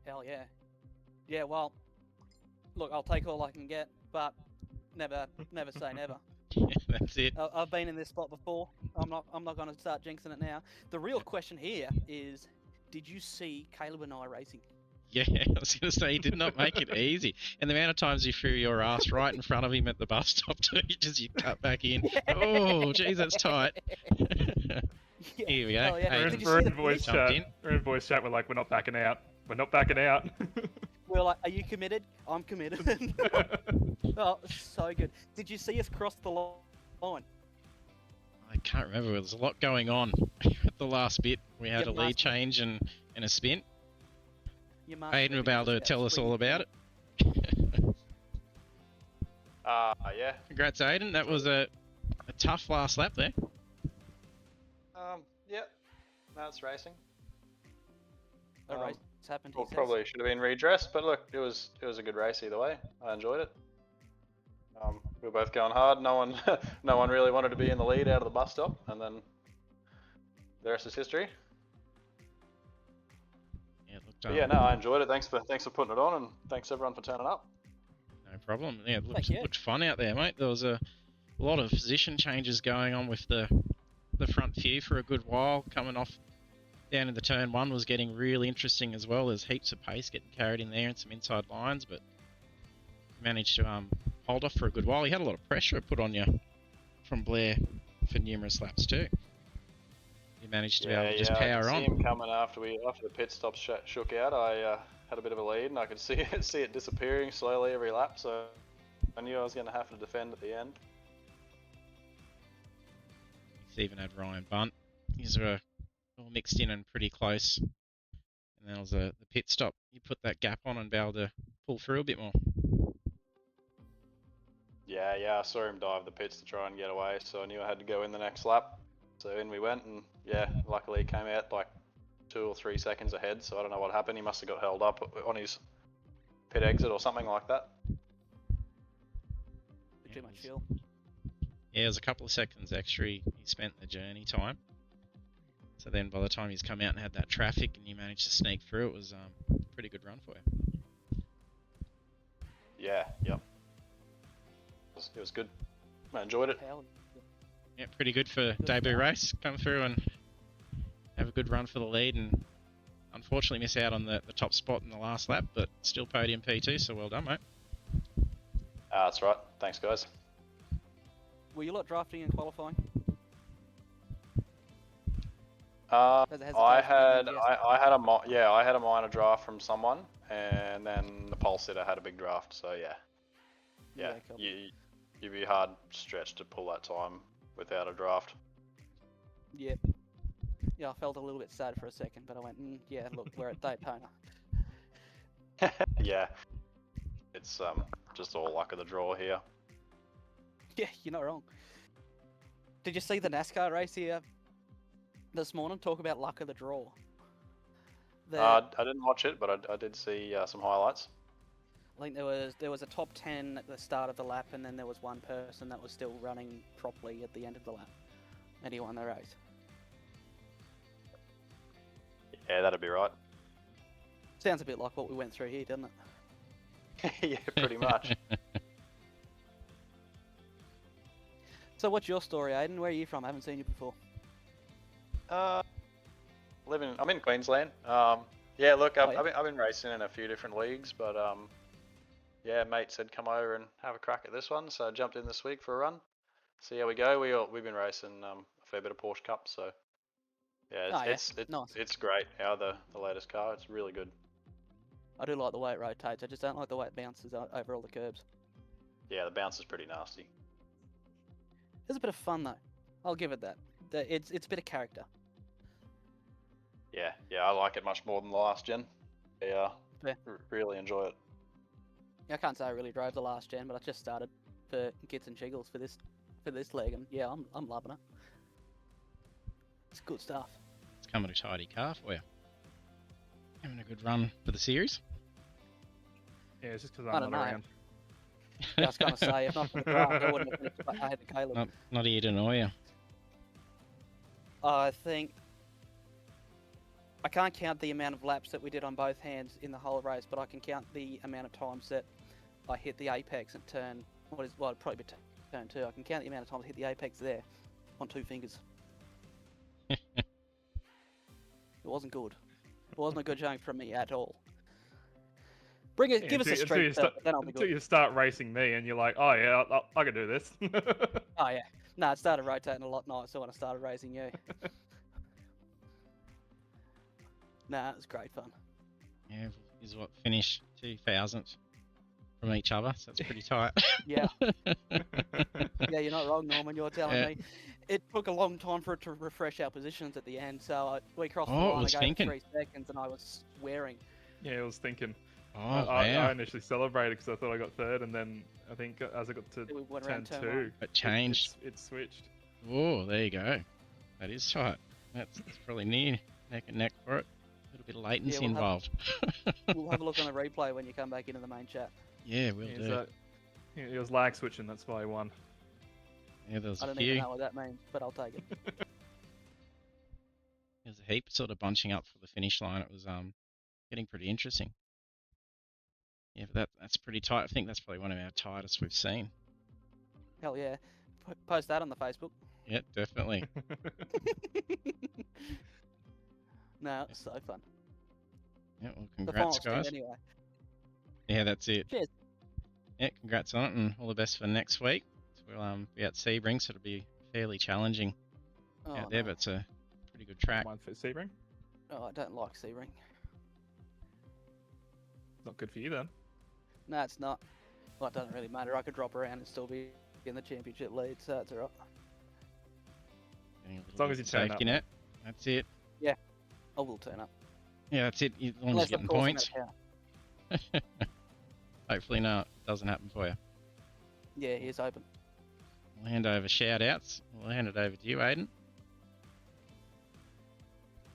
Hell yeah. Yeah, well, look, I'll take all I can get, but never say never. Yeah, that's it. I've been in this spot before. I'm not going to start jinxing it now. The real question here is, did you see Caleb and I racing? Yeah, I was going to say, he did not make it easy. And the amount of times you threw your ass right in front of him at the bus stop too, you cut back in. Oh, geez, that's tight. Yeah. Here we go. Oh, yeah. Hey, We're in voice chat. We're like, we're not backing out. We're not backing out. We're like, are you committed? I'm committed. Oh, so good. Did you see us cross the line? I can't remember. There was a lot going on at the last bit. We had a lead change and a spin. Aiden will be able to tell us all about it. Yeah. Congrats, Aiden. That was a tough last lap there. Yeah. Now it's racing. A race happened. Well, probably should have been redressed, but look, it was a good race either way. I enjoyed it. We were both going hard. No one really wanted to be in the lead out of the bus stop, and then the rest is history. Yeah, it looked, but yeah, no, I enjoyed it. Thanks for putting it on, and thanks everyone for turning up. No problem. Yeah, it looked fun out there, mate. There was a lot of position changes going on with the the front few for a good while. Coming off down in the turn one was getting really interesting as well. There's heaps of pace getting carried in there and some inside lines, but managed to hold off for a good while. He had a lot of pressure put on you from Blair for numerous laps too. He managed to be able to just I power could see on. him coming after the pit stop shook out. I had a bit of a lead, and I could see it disappearing slowly every lap. So I knew I was going to have to defend at the end. He's even had Ryan Bunt. These are all mixed in and pretty close. And then was the pit stop. You put that gap on and be able to pull through a bit more. Yeah, I saw him dive the pits to try and get away, so I knew I had to go in the next lap. So in we went, and yeah, luckily he came out like 2 or 3 seconds ahead, so I don't know what happened. He must have got held up on his pit exit or something like that. Too much fuel. Yeah, it was a couple of seconds extra he spent the journey time. So then by the time he's come out and had that traffic and you managed to sneak through, it was a pretty good run for you. Yeah, yep. It was good. I enjoyed it. Hell, Yeah, pretty good for Good debut start. race. Come through and have a good run for the lead, and unfortunately miss out on the top spot in the last lap, but still podium P2, so well done, mate. That's right. Thanks, guys. Were you lot drafting and qualifying? I Has it had been I had a minor draft from someone, and then the pole sitter had a big draft. So yeah, cool. you'd be hard stretched to pull that time without a draft. Yeah. Yeah, I felt a little bit sad for a second, but I went, yeah, look, we're at Daytona. Yeah, it's just all luck of the draw here. Yeah, you're not wrong. Did you see the NASCAR race here this morning? Talk about luck of the draw. I didn't watch it, but I did see some highlights. I think there was a top 10 at the start of the lap, and then there was one person that was still running properly at the end of the lap, and he won the race. Yeah, that'd be right. Sounds a bit like what we went through here, doesn't it? Yeah, pretty much. So what's your story, Aiden? Where are you from? I haven't seen you before. I'm in Queensland. Yeah, look, Oh, yeah? I've been racing in a few different leagues, but yeah, mate said come over and have a crack at this one, so I jumped in this week for a run. See how we go. We've been racing a fair bit of Porsche Cup, so yeah, it's Nice. great. How the latest car, it's really good. I do like the way it rotates. I just don't like the way it bounces over all the curbs. Yeah, the bounce is pretty nasty. There's a bit of fun though. I'll give it that. It's a bit of character. Yeah, I like it much more than the last gen. Yeah, Yeah. Really enjoy it. I can't say I really drove the last gen, but I just started for Gits and Jiggles for this leg, and yeah, I'm loving it. It's good stuff. It's coming a tidy car for you. Having a good run for the series. Yeah, it's just because I I'm don't not know. around. Yeah, I was gonna say if not for the draft, I wouldn't have finished ahead of Caleb. Not here to annoy you. I think I can't count the amount of laps that we did on both hands in the whole race, but I can count the amount of times that I hit the apex at turn. It'd probably be turn 2. I can count the amount of times I hit the apex there on 2 fingers. It wasn't good. It wasn't a good showing from me at all. Give us a straight then I'll be until good. you start racing me and you're like, oh yeah, I can do this. Oh yeah. No, it started rotating a lot nicer when I started racing you. Nah, it was great fun. Yeah, is what finish 2000th from each other, so it's pretty tight. Yeah. Yeah, you're not wrong, Norman. You're telling me. It took a long time for it to refresh our positions at the end, so we crossed the line. I gave it 3 seconds, and I was swearing. Yeah, I was thinking. Oh, I wow. initially celebrated because I thought I got 3rd, and then I think as I got to We went turn around turn 2, one. It changed. it switched. Oh, there you go. That is tight. That's probably near neck and neck for it. A little bit of latency we'll have- involved. We'll have a look on the replay when you come back into the main chat. Yeah, we'll do. It was lag switching, that's why I won. Yeah, there was I a don't few. even know what that means, but I'll take it. There's a heap sort of bunching up for the finish line. It was getting pretty interesting. Yeah, but that's pretty tight. I think that's probably one of our tightest we've seen. Hell yeah. Post that on the Facebook. Yeah, definitely. No, it's so fun. Yeah, well, The congrats, final guys. stand anyway. Yeah, that's it. Cheers. Yeah, congrats on it, and all the best for next week. So we'll be at Sebring, so it'll be fairly challenging Oh, out there, no. but it's a pretty good track. One for Sebring. Oh, I don't like Sebring. Not good for you then. No, it's not. Well, it doesn't really matter. I could drop around and still be in the championship lead, so it's alright. As long as you turn safety up. net. That's it. I will turn up. Yeah, that's it. As long as Unless, you're of getting course, I'm points. out of town. Hopefully, no, it doesn't happen for you. Yeah, he is open. We'll hand over shout outs. We'll hand it over to you, Aiden.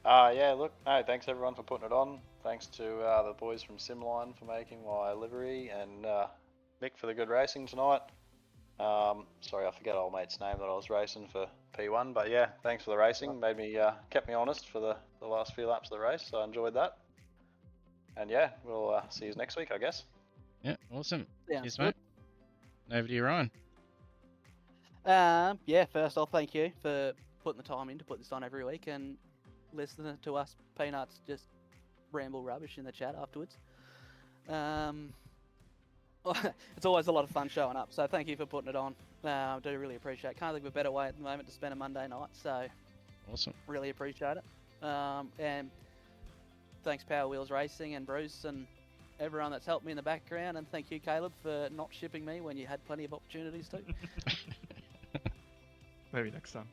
Yeah, look, no, thanks everyone for putting it on. Thanks to the boys from Simline for making my livery, and Mick for the good racing tonight. Sorry, I forget old mate's name that I was racing for P1, but yeah, thanks for the racing. Made me kept me honest for the last few laps of the race, so I enjoyed that. And yeah, we'll see you next week, I guess. Yeah, awesome. Sounds Cheers, good. mate. Over to you, Ryan. Yeah, first off, thank you for putting the time in to put this on every week and listening to us peanuts just ramble rubbish in the chat afterwards. It's always a lot of fun showing up, so thank you for putting it on. I do really appreciate it. Can't think of a better way at the moment to spend a Monday night, so Awesome. really appreciate it. And thanks Power Wheels Racing and Bruce and everyone that's helped me in the background, and thank you Caleb for not shipping me when you had plenty of opportunities to. Maybe next time.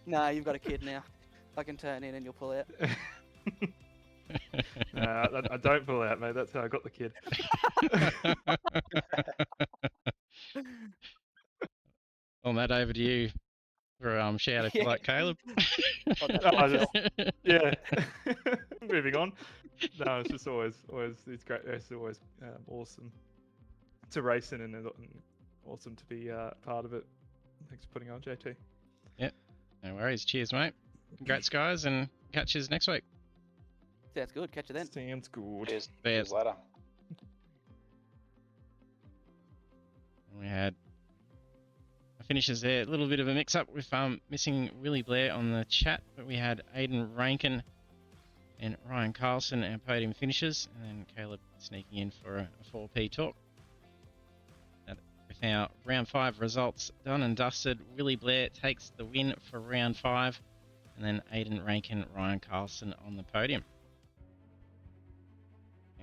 No, you've got a kid now. I can turn in and you'll pull out. I don't pull out, mate. That's how I got the kid. On that, over to you for shout if you like, Caleb. Oh, that's Oh, myself. Yeah. Moving on. No, it's just always it's great. It's always awesome to race in, and awesome to be part of it. Thanks for putting on, JT. No worries. Cheers, mate. Congrats, guys, and catch us next week. Sounds good. Catch you then. Sounds good. Cheers. Bears. See you later. We had finishes there. A little bit of a mix-up with missing Willie Blair on the chat, but we had Aiden Rankin and Ryan Carlson our podium finishers, and then Caleb sneaking in for a 4P talk. With our round 5 results done and dusted, Willie Blair takes the win for round 5, and then Aiden Rankin, Ryan Carlson on the podium.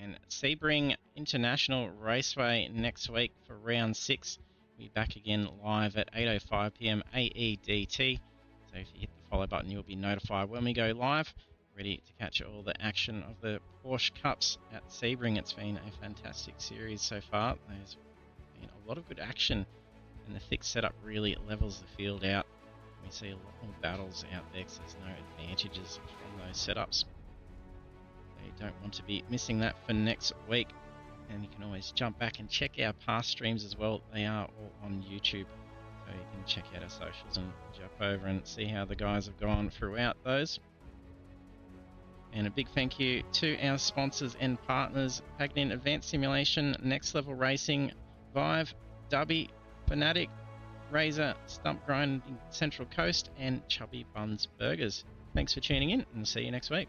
And Sebring International Raceway next week for round 6. We'll be back again live at 8:05 PM AEDT. So if you hit the follow button, you'll be notified when we go live. Ready to catch all the action of the Porsche Cups at Sebring. It's been a fantastic series so far. There's been a lot of good action, and the thick setup really levels the field out. We see a lot more battles out there because there's no advantages from those setups. You don't want to be missing that for next week. And you can always jump back and check our past streams as well. They are all on YouTube. So you can check out our socials and jump over and see how the guys have gone throughout those. And a big thank you to our sponsors and partners, Pagnian Advanced Simulation, Next Level Racing, Vive, Dubby, Fanatic, Razor, Stump Grinding Central Coast, and Chubby Buns Burgers. Thanks for tuning in, and see you next week.